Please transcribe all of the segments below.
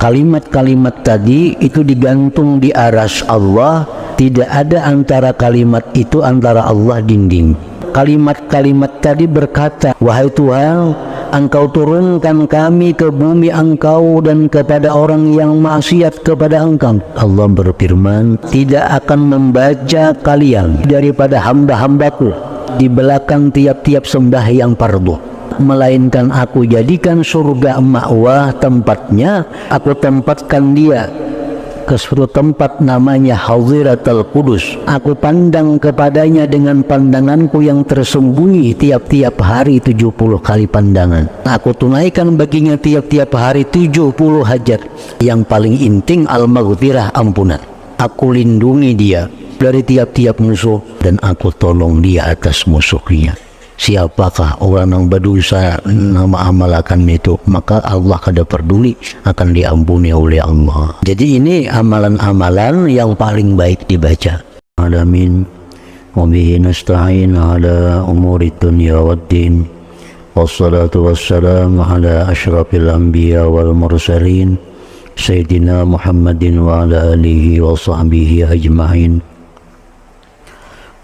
Kalimat-kalimat tadi itu digantung di arsy Allah, tidak ada antara kalimat itu antara Allah dinding. Kalimat-kalimat tadi berkata, wahai Tuhan, Engkau turunkan kami ke bumi Engkau dan kepada orang yang maksiat kepada Engkau. Allah berfirman, tidak akan membaca kalian daripada hamba-hambaku di belakang tiap-tiap sembahyang fardu, melainkan aku jadikan surga ma'wah tempatnya, aku tempatkan dia ke suatu tempat namanya Hadhiratul Qudus. Aku pandang kepadanya dengan pandanganku yang tersembunyi tiap-tiap hari 70 kali pandangan. Aku tunaikan baginya tiap-tiap hari 70 hajat. Yang paling inting al-maghfirah, ampunan. Aku lindungi dia dari tiap-tiap musuh dan aku tolong dia atas musuhnya. Siapakah orang yang berdosa nama amalakan itu, maka Allah kada peduli, akan diampuni oleh Allah. Jadi ini amalan-amalan yang paling baik dibaca. Alamin wa bihi nasta'in ala umuri dunya waddin, wassalatu wassalamu ala asyrafil anbiya wal mursalin sayyidina Muhammadin wa ala alihi wa sahbihi ajma'in.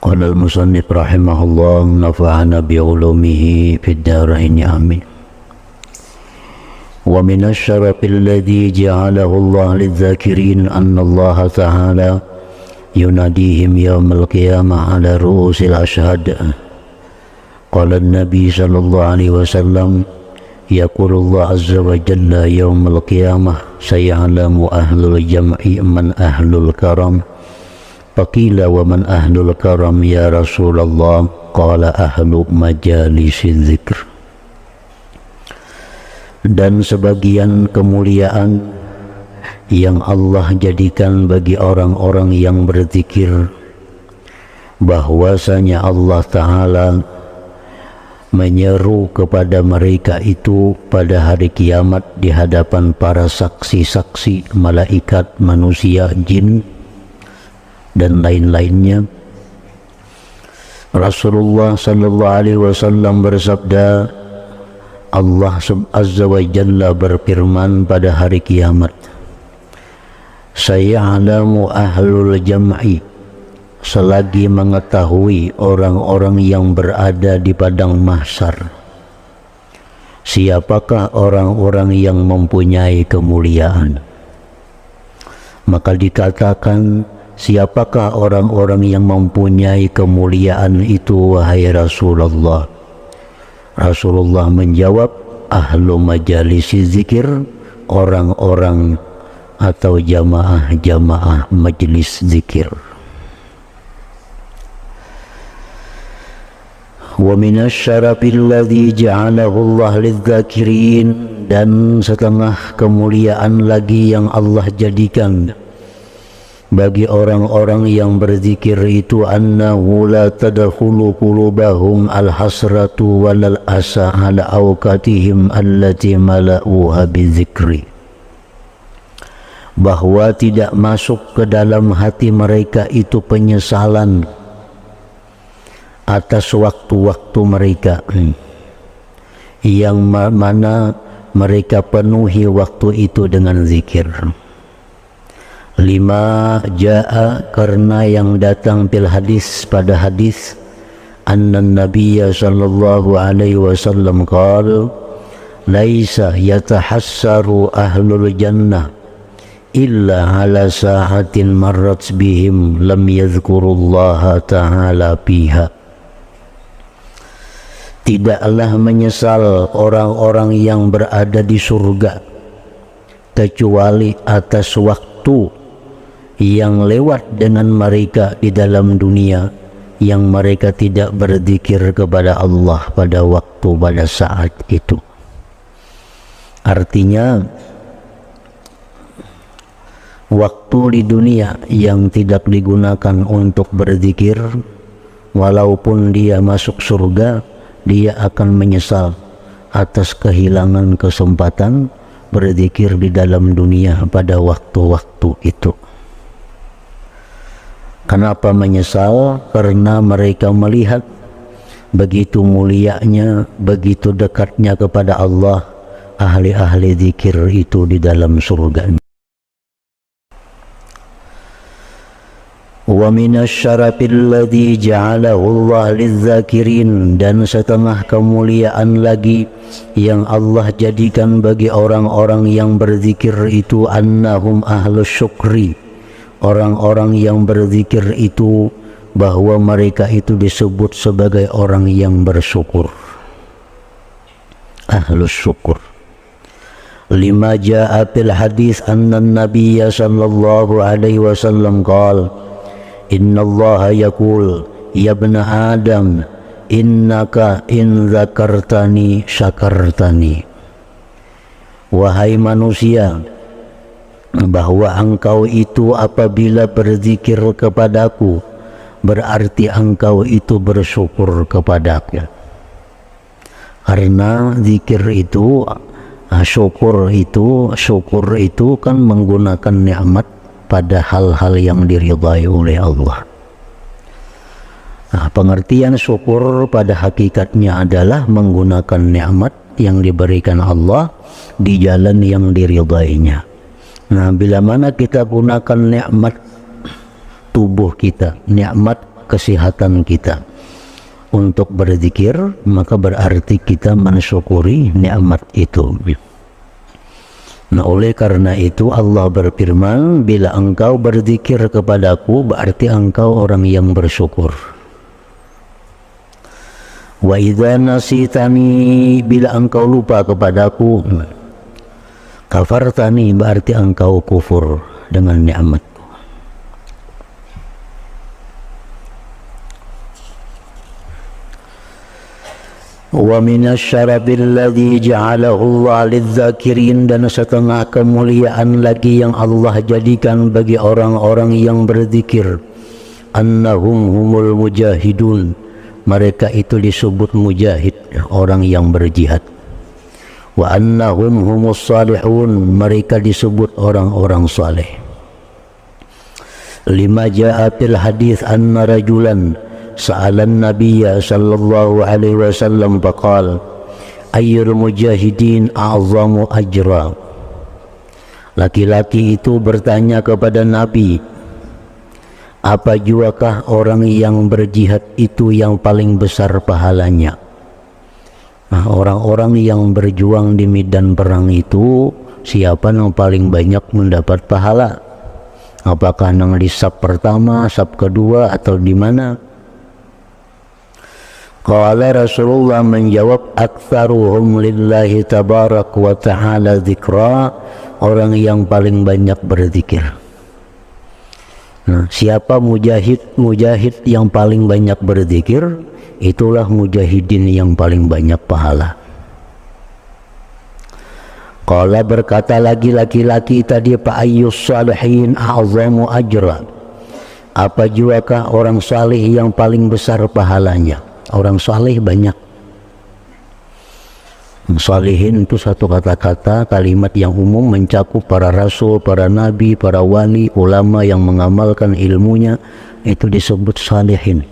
Qala al-musannif rahimahullah, nafa'ana bi'ulumihi fid darain, amin. Wa min asy-syarafi alladhi ja'alahu Allah lidz-dzakirin anna Allah ta'ala yunadihim yawmal qiyamah ala ru'usil ashhad. Qala an-nabi sallallahu alaihi wasallam, yaqulu Allah azza wa jalla yawmal qiyamah sayalamu ahlul jam'i man ahlul karam. Faqila wa man ahlul karam ya Rasulullah? Qala ahlu majalisiz zikr. Dan sebagian kemuliaan yang Allah jadikan bagi orang-orang yang berzikir, bahwasanya Allah Ta'ala menyeru kepada mereka itu pada hari kiamat di hadapan para saksi-saksi, malaikat, manusia, jin dan lain-lainnya. Rasulullah sallallahu alaihi wasallam bersabda, Allah azza wa jalla berfirman pada hari kiamat, sayalamu ahlul jam'i, selagi mengetahui orang-orang yang berada di padang mahsyar, siapakah orang-orang yang mempunyai kemuliaan. Maka dikatakan, siapakah orang-orang yang mempunyai kemuliaan itu, wahai Rasulullah? Rasulullah menjawab, ahlu majalisi zikir, orang-orang atau jamaah-jamaah majelis zikir. Wa minasy syarafil ladzi ja'alahu Allah lidz-dzakirin, dan setengah kemuliaan lagi yang Allah jadikan bagi orang-orang yang berzikir itu, annahu la tadkhulu qulubahum al-hasratu walal asa ala awqatihim allati mala'uha bizikri, bahwa tidak masuk ke dalam hati mereka itu penyesalan atas waktu-waktu mereka yang mana mereka penuhi waktu itu dengan zikir. Lima ja'a, karena yang datang bil hadis pada hadis, anna nabiyya sallallahu alaihi wasallam qala, laisa yatahassaru ahlul jannah illa ala sahatin marrat bihim lam yadhkurullaha ta'ala fiha. Tidaklah menyesal orang-orang yang berada di surga kecuali atas waktu yang lewat dengan mereka di dalam dunia, yang mereka tidak berzikir kepada Allah pada waktu, pada saat itu. Artinya, waktu di dunia yang tidak digunakan untuk berzikir, walaupun dia masuk surga, dia akan menyesal atas kehilangan kesempatan berzikir di dalam dunia pada waktu-waktu itu. Kenapa menyesal? Karena mereka melihat begitu mulianya, begitu dekatnya kepada Allah ahli-ahli zikir itu di dalam surga. Wa minasyarafil ladzi ja'alahu Allah lizzakirin, dan setengah kemuliaan lagi yang Allah jadikan bagi orang-orang yang berzikir itu, annahum ahlus syukri, orang-orang yang berzikir itu bahwa mereka itu disebut sebagai orang yang bersyukur, ahlus syukur. Lima ja'a fil hadis anna an-nabiyya sallallahu alaihi wasallam qala Inna Allah yaqul ya ibna Adam innaka in zakartani syakartani. Wahai manusia, bahwa engkau itu apabila berzikir kepadaku berarti engkau itu bersyukur kepadaku. Karena zikir itu, syukur itu kan menggunakan nikmat pada hal-hal yang diridhai oleh Allah. Nah, pengertian syukur pada hakikatnya adalah menggunakan nikmat yang diberikan Allah di jalan yang diridhainya. Nah, bila mana kita gunakan nikmat tubuh kita, nikmat kesehatan kita untuk berzikir, maka berarti kita mensyukuri nikmat itu. Nah, oleh karena itu Allah berfirman, bila engkau berzikir kepadaku berarti engkau orang yang bersyukur. Wa idza nasitani, bila engkau lupa kepadaku, kafartani, berarti engkau kufur dengan nikmat. Wa minasyarabil ladzi ja'alahu Allah lizzakirin, dan setengah kemuliaan lagi yang Allah jadikan bagi orang-orang yang berzikir, annahum humul mujahidun, mereka itu disebut mujahid, orang yang berjihad. Wa annahum humus salihun, mereka disebut orang-orang saleh. Lima ja'a fil hadis anna rajulan sa'alan nabiyya sallallahu alaihi wasallam faqal ayyul mujahidin a'zamu ajra. Laki-laki itu bertanya kepada Nabi, apa juakah orang yang berjihad itu yang paling besar pahalanya? Nah, orang-orang yang berjuang di medan perang itu siapa yang paling banyak mendapat pahala? Apakah nang di saf pertama, saf kedua, atau di mana? Qala Rasulullah menjawab, aktsaruhum lillahi tabarak wa ta'ala dzikra, orang yang paling banyak berzikir. Nah, siapa mujahid yang paling banyak berzikir, itulah mujahidin yang paling banyak pahala. Qala, berkata lagi laki-laki tadi, fa ayyus salihin a'zamu ajra, apa juakah orang salih yang paling besar pahalanya? Orang saleh banyak. Salihin itu satu kata-kata, kalimat yang umum mencakup para rasul, para nabi, para wali, ulama yang mengamalkan ilmunya, itu disebut salihin.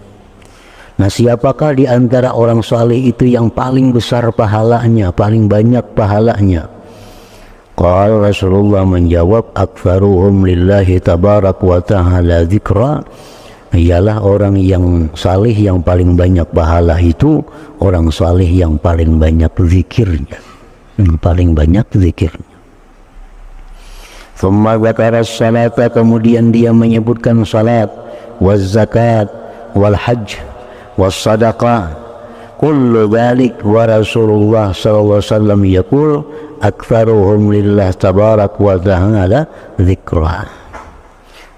Nah, siapakah di antara orang saleh itu yang paling besar pahalanya, paling banyak pahalanya? Qala Rasulullah menjawab, aktsaruhum lillahi tabarak wa ta'ala dzikra, ialah orang yang salih yang paling banyak pahala itu orang salih yang paling banyak zikirnya, yang paling banyak zikirnya. Tsumma dzakara salata, kemudian dia menyebutkan salat, waz zakat, wal hajj, was sadaqah, kullu dzalik wa Rasulullah sallallahu alaihi wasallam yaqul aktsaruhum lillah tabarak wa ta'ala dzikra.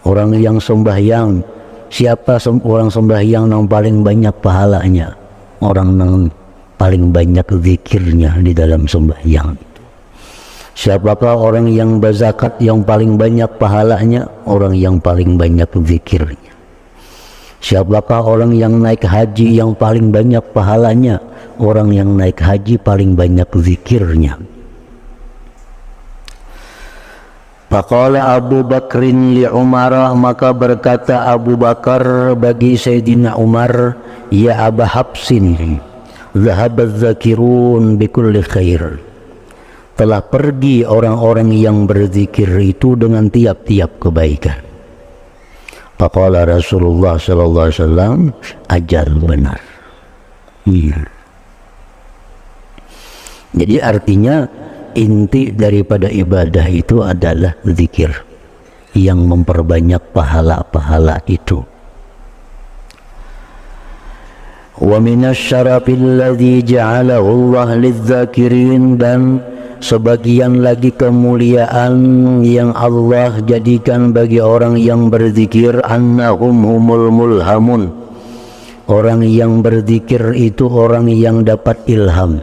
Orang yang sembahyang, siapa orang sembahyang yang paling banyak pahalanya? Orang yang paling banyak zikirnya di dalam sembahyang itu. Siapakah orang yang berzakat yang paling banyak pahalanya? Orang yang paling banyak zikirnya. Siapakah orang yang naik haji yang paling banyak pahalanya? Orang yang naik haji paling banyak zikirnya. Faqala Abu Bakrin li Umar, maka berkata Abu Bakar bagi Sayyidina Umar, ya Aba Habsin, zahabaz zakirun bikulli khair, telah pergi orang-orang yang berzikir itu dengan tiap-tiap kebaikan. Faqala Rasulullah sallallahu alaihi wasallam, ajal benar. Jadi artinya inti daripada ibadah itu adalah zikir yang memperbanyak pahala-pahala itu. Wa minasyarafil ladzi ja'alahu Allah lidzakirin, dan sebagian lagi kemuliaan yang Allah jadikan bagi orang yang berzikir, annahum humul mulhamun, orang yang berzikir itu orang yang dapat ilham.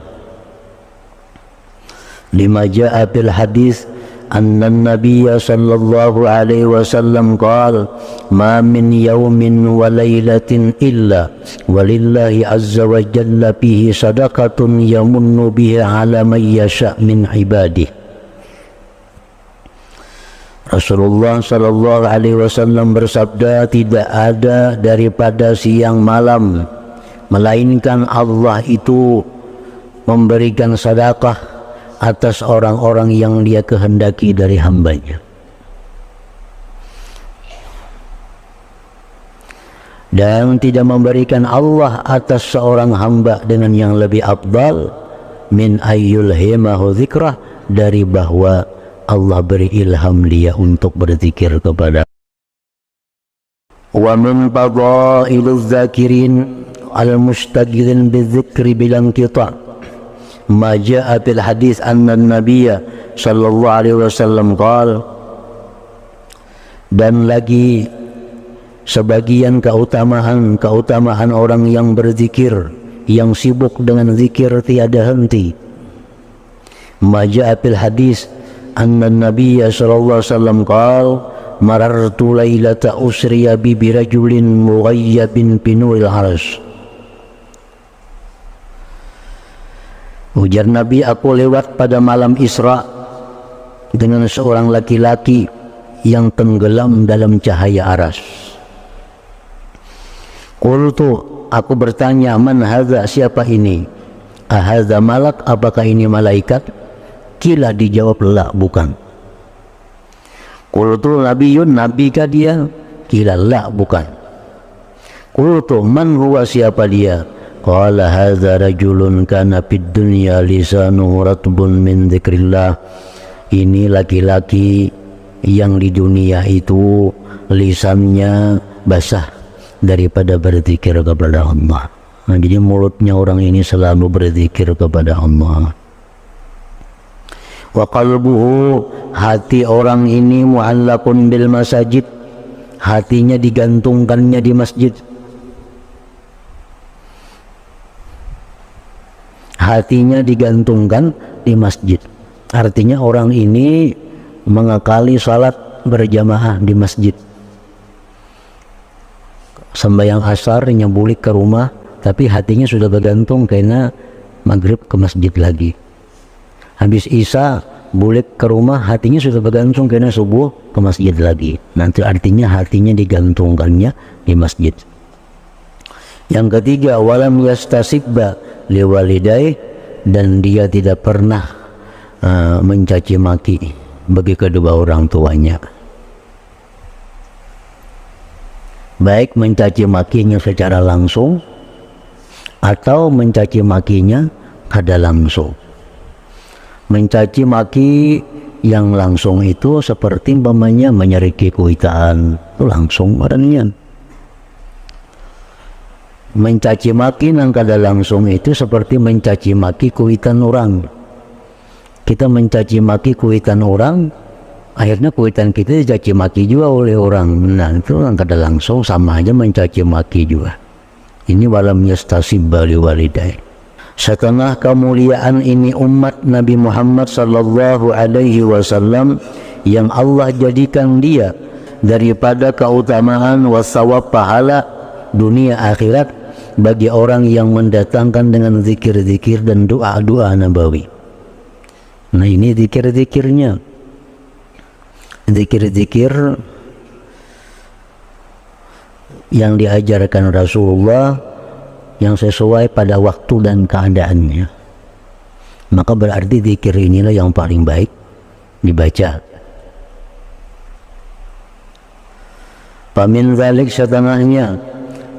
Lima ja'a fil hadis anna an-nabiyya sallallahu alaihi wasallam qala ma min yawmin wa laylatin illa walillahi azza wa jalla fihi sadaqatun yamunnu biha ala man yasha min ibadihi. Rasulullah sallallahu alaihi wasallam bersabda, tidak ada daripada siang malam melainkan Allah itu memberikan sedekah atas orang-orang yang dia kehendaki dari hambanya. Dan tidak memberikan Allah atas seorang hamba dengan yang lebih afdal min ayyulhimahu dzikrah, dari bahwa Allah beri ilham dia untuk berzikir kepada. Wa min fadailuz zakirin al-mustaghilin bidzikri bilang kita ma jaa fil hadis anna an-nabiyya sallallahu alaihi wasallam qala, dan lagi sebagian keutamaan orang yang berzikir, yang sibuk dengan zikir tiada henti. Ma jaa fil hadis anna an-nabiyya sallallahu alaihi wasallam qala marartu lailata usriya bi rajulin mughayyabin binul arsh. Ujar Nabi, aku lewat pada malam Isra dengan seorang laki-laki yang tenggelam dalam cahaya aras. Qultu, aku bertanya, man hadza, siapa ini? Ahadza malak, apakah ini malaikat? Kila, dijawab, la, bukan. Qultu nabiyun, nabikah dia? Kila, la, bukan. Qultu man huwa, siapa dia? Qala hadza rajulun kana fid dunya lisanuhu ratbun min dzikrillah. Ini laki-laki yang di dunia itu lisannya basah daripada berzikir kepada Allah. Nah, jadi mulutnya orang ini selalu berzikir kepada Allah. Wa qalbuhu, hati orang ini mu'allaqun bil masajid, hatinya digantungkannya di masjid. Hatinya digantungkan di masjid. Artinya orang ini mengakali salat berjamaah di masjid. Sembahyang asar nyebulik ke rumah, tapi hatinya sudah bergantung karena maghrib ke masjid lagi. Habis isya bulik ke rumah, hatinya sudah bergantung karena subuh ke masjid lagi. Nanti artinya hatinya digantungkannya di masjid. Yang ketiga, walam yastasibba liwalidai, dan dia tidak pernah mencaci maki bagi kedua orang tuanya, baik mencaci makinya secara langsung atau mencaci makinya kada langsung. Mencaci maki yang langsung itu seperti umpamanya menyeriki kuitaan, itu langsung orangnya. Mencaci maki nang kada langsung itu seperti mencaci maki kuitan orang. Kita mencaci maki kuitan orang, akhirnya kuitan kita dicaci maki juga oleh orang. Nah, itu nang kada langsung sama aja mencaci maki juga. Ini walam yastasibba liwalidai. Setengah kemuliaan ini umat Nabi Muhammad sallallahu alaihi wasallam yang Allah jadikan dia daripada keutamaan wasawab pahala dunia akhirat bagi orang yang mendatangkan dengan zikir-zikir dan doa-doa nabawi. Nah, ini zikir-zikirnya. Zikir-zikir yang diajarkan Rasulullah yang sesuai pada waktu dan keadaannya. maka berarti zikir inilah yang paling baik dibaca. Famin dzalik setengahnya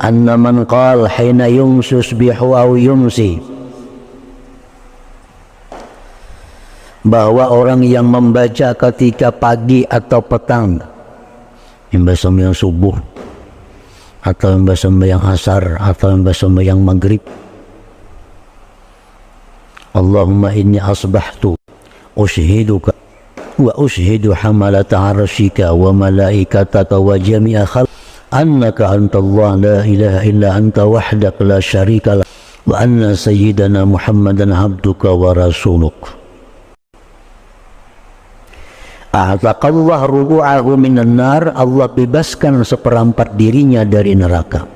anna man qala hina yusbihu aw yumsi, bahwa orang yang membaca ketika pagi atau petang, membaca sembahyang subuh atau membaca sembahyang asar atau membaca sembahyang maghrib, Allahumma inni asbahtu ushiduka wa ushidu hamalata arsyika wa malaikataka wa jami'a khalq annaka antallah la ilaha illa anta wahdaka la syarika lak wa anna sayyidana Muhammadan abduka wa rasuluk. A'taqallah rubu'ahu minan nar, Allah bebaskan seperempat dirinya dari neraka.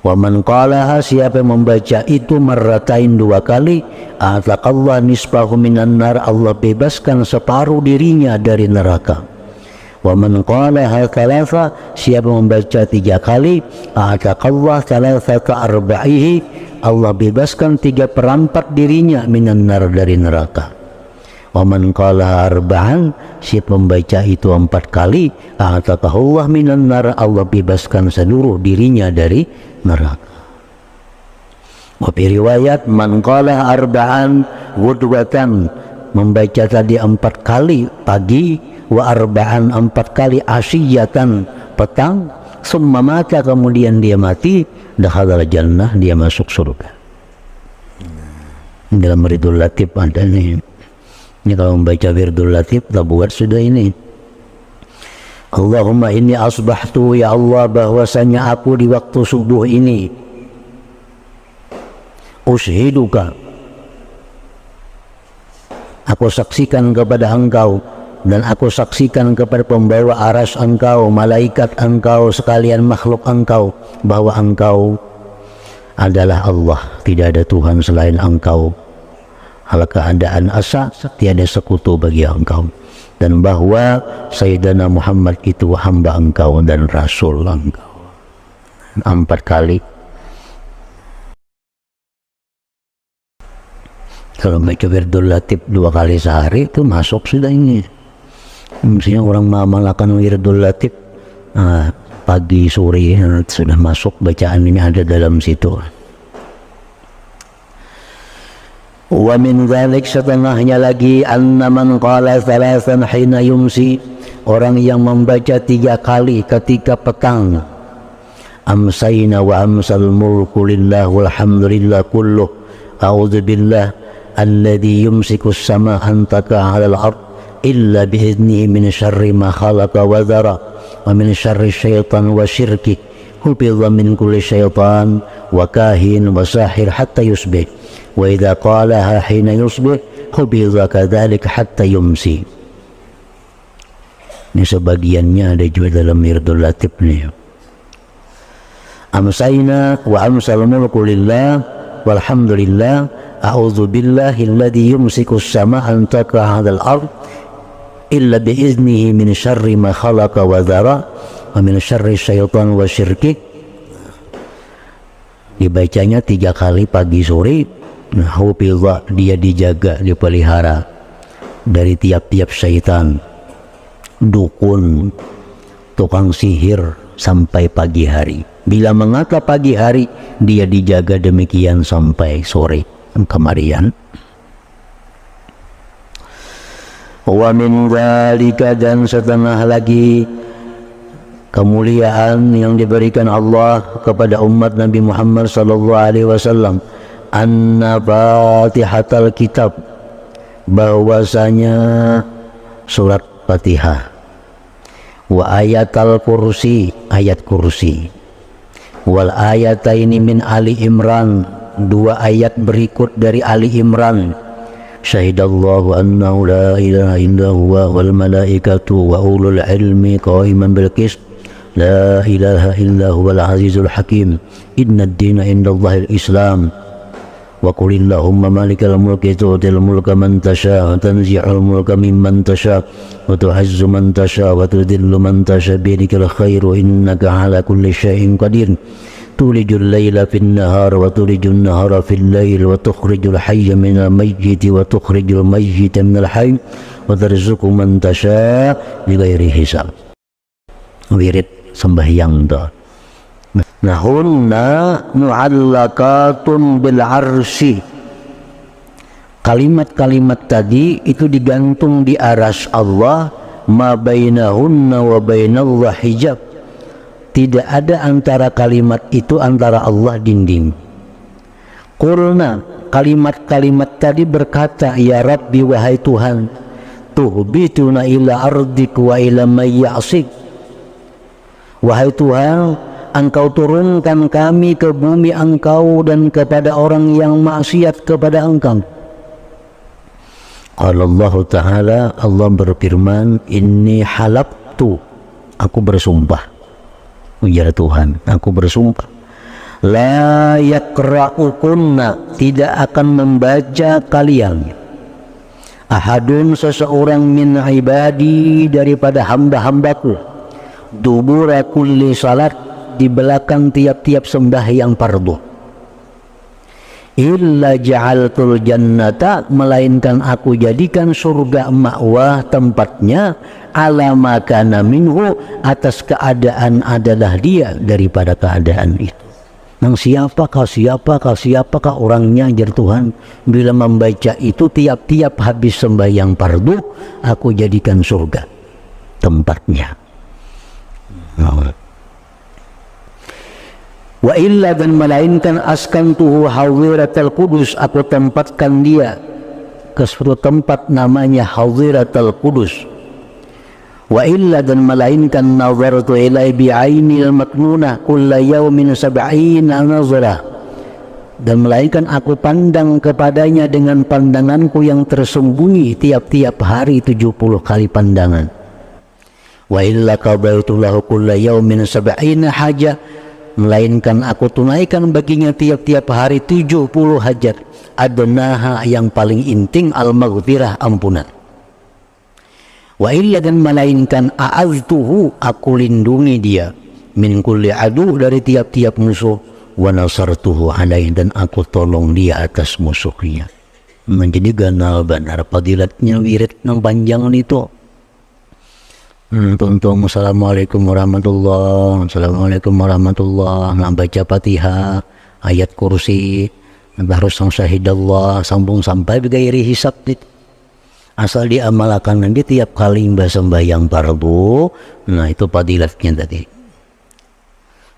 Wa man qalaha, siapa yang membaca itu marratain 2 kali, a'taqallah nisfahu minan nar, Allah bebaskan separuh dirinya dari neraka. Wa man qalaha thalatha, siapa yang membaca 3 kali, a'taqallah thalathata arba'ihi, Allah bebaskan 3/4 dirinya minan nar, dari neraka. Wa man qala arba'an, siapa membaca itu 4 kali, a'taqahullah minan nar, Allah bebaskan seluruh dirinya dari neraka. Wa fi riwayat man qala arba'an ghudwatan, membaca tadi 4 kali pagi, wa arba'an 4 kali asyiyatan petang, summa mata, kemudian dia mati, dakhalal jannah, dia masuk surga. Dalam Wirdul Latif ada nih. Ini kalau membaca Wirdul Latif, kita buat sudah ini. Allahumma inni asbahtu, ya Allah, bahwasanya aku di waktu subuh ini ushiduka, aku saksikan kepada engkau, dan aku saksikan kepada pembawa aras engkau, malaikat engkau, sekalian makhluk engkau, bahwa engkau adalah Allah, tidak ada Tuhan selain engkau. Hal keadaan asa tiada sekutu bagi engkau, dan bahwa Sayyidina Muhammad itu hamba engkau dan rasul engkau. 4 kali. Kalau baca Wirdul Latif 2 kali sehari itu masuk sudah ini. Mestinya orang mengamalkan Wirdul Latif pagi sore sudah masuk, bacaan ini ada dalam situ. Wa min dzalik, setengahnya lagi, anna man qala thalathan hina yumsi, orang yang membaca 3 kali ketika petang, amsayna wa amsal mulku lillah walhamdulillah kulluh, a'udzu billah alladzi yumsiku as-samaa an taqa 'alal ard illa bi'idnihi min syarri ma khalaqa wa dhara wa min syarri syaitan wa syirki hubidha min kulli syaitan wa kahin wa sahir hatta yusbih wa idza qalaha hina yusbih hubidha kadzalik hatta yumsi. Ini sebagiannya ada juga dalam Wirdul Latif nih. Amsayna wa amsal mulku lillah walhamdulillah a'udzu billahi alladzi yumsiku as-samaa an taqa 'alal ard illa bi'iznihi min syarri ma khalaqa wa dhara wa min syarri syaitan wa syirki. Dibacanya 3 kali pagi sore. Hufidha, dia dijaga, dipelihara dari tiap-tiap syaitan, dukun, tukang sihir sampai pagi hari. Bila mengata pagi hari, dia dijaga demikian sampai sore kemarian. Wa min dzalika, dan setengah lagi kemuliaan yang diberikan Allah kepada umat Nabi Muhammad sallallahu alaihi wasallam, anna fatihatal kitab, bahwasanya surat Fatihah, wa ayatal kursi, ayat kursi, wal ayataini min Ali Imran, 2 ayat berikut dari Ali Imran, syahidallahu annahu la ilaha illa huwa wal malaikatu wa ulul ilmi qa'iman bil qist, la ilaha illa huwal azizul hakim, inna ad-dina indallahil islam, wa qulillahumma malikal mulki tu'til mulka man tasha wa tanzi'ul mulka mimman tasha wa tu'izzu man tasha wa tudhillu man tasha biyadikal khairu innaka ala kulli syai'in qadir tulijul laila fin nahar wa tulijul nahara fil lail wa tukhrijul hayya minal mayyiti wa tukhrijul mayyita minal hayy wa tarzuqu man tasha bighairi hisab. Wirid sembahyang to. Nah, hunna mu'allaqatun bil arsy. Kalimat-kalimat tadi itu digantung di arsy Allah, ma bainahunna wa bainallah hijab. Tidak ada antara kalimat itu antara Allah dinding. Qulna, kalimat-kalimat tadi berkata, ya Rabbi, wahai Tuhan, tuhbituna ila ardik wa ila may ya'sik. Wahai Tuhan, Engkau turunkan kami ke bumi Engkau dan kepada orang yang maksiat kepada Engkau. Allah Ta'ala, Allah berfirman, inni halabtu, aku bersumpah, ujar Tuhan, aku bersumpah, la yakra'ukunna, tidak akan membaca kalian, ahadun, seseorang, min ibadi, daripada hamba-hambaku, dubura kulli salat, di belakang tiap-tiap sembahyang fardu, illa ja'altul jannata, melainkan aku jadikan surga ma'wah, tempatnya, ala makana minhu, atas keadaan adalah dia daripada keadaan itu. Nang siapakah orangnya, ajar Tuhan, bila membaca itu tiap-tiap habis sembahyang fardu, aku jadikan surga tempatnya. Wa illa, dan melainkan askantuhu hadhiratal qudus, aku tempatkan dia ke suatu tempat namanya hadhiratal qudus. Wa illa, dan melainkan nazartu ilai bi'ainil maknunah kulla yawmin sab'ina nazarah, dan melainkan aku pandang kepadanya dengan pandanganku yang tersembunyi tiap-tiap hari 70 kali pandangan. Wa illa qadaitu lahu kulla yawmin sab'ina haja, melainkan aku tunaikan baginya tiap-tiap hari 70 hajat, adnaha, yang paling inting, al-maghfirah, ampunan. Wa illa, dan melainkan a'aztuhu, aku lindungi dia, min kulli adu, dari tiap-tiap musuh, wa nasartuhu alaih, dan aku tolong dia atas musuhnya. Menjadi ganal benar fadilatnya wirid yang panjang itu. Tuntung, assalamualaikum warahmatullahi, assalamualaikum warahmatullahi, baca Fatihah, ayat kursi, harus sang syahidallah, sambung sampai bighairi hisab. Asal diamalkan nanti tiap kali sembahyang fardu. Nah, itu fadilatnya tadi.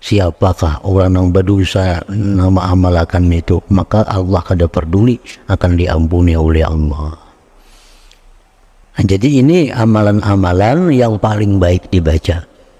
Siapakah orang yang berdosa nama amalkan itu, maka Allah kada peduli, akan diampuni oleh Allah. Nah, jadi ini amalan-amalan yang paling baik dibaca.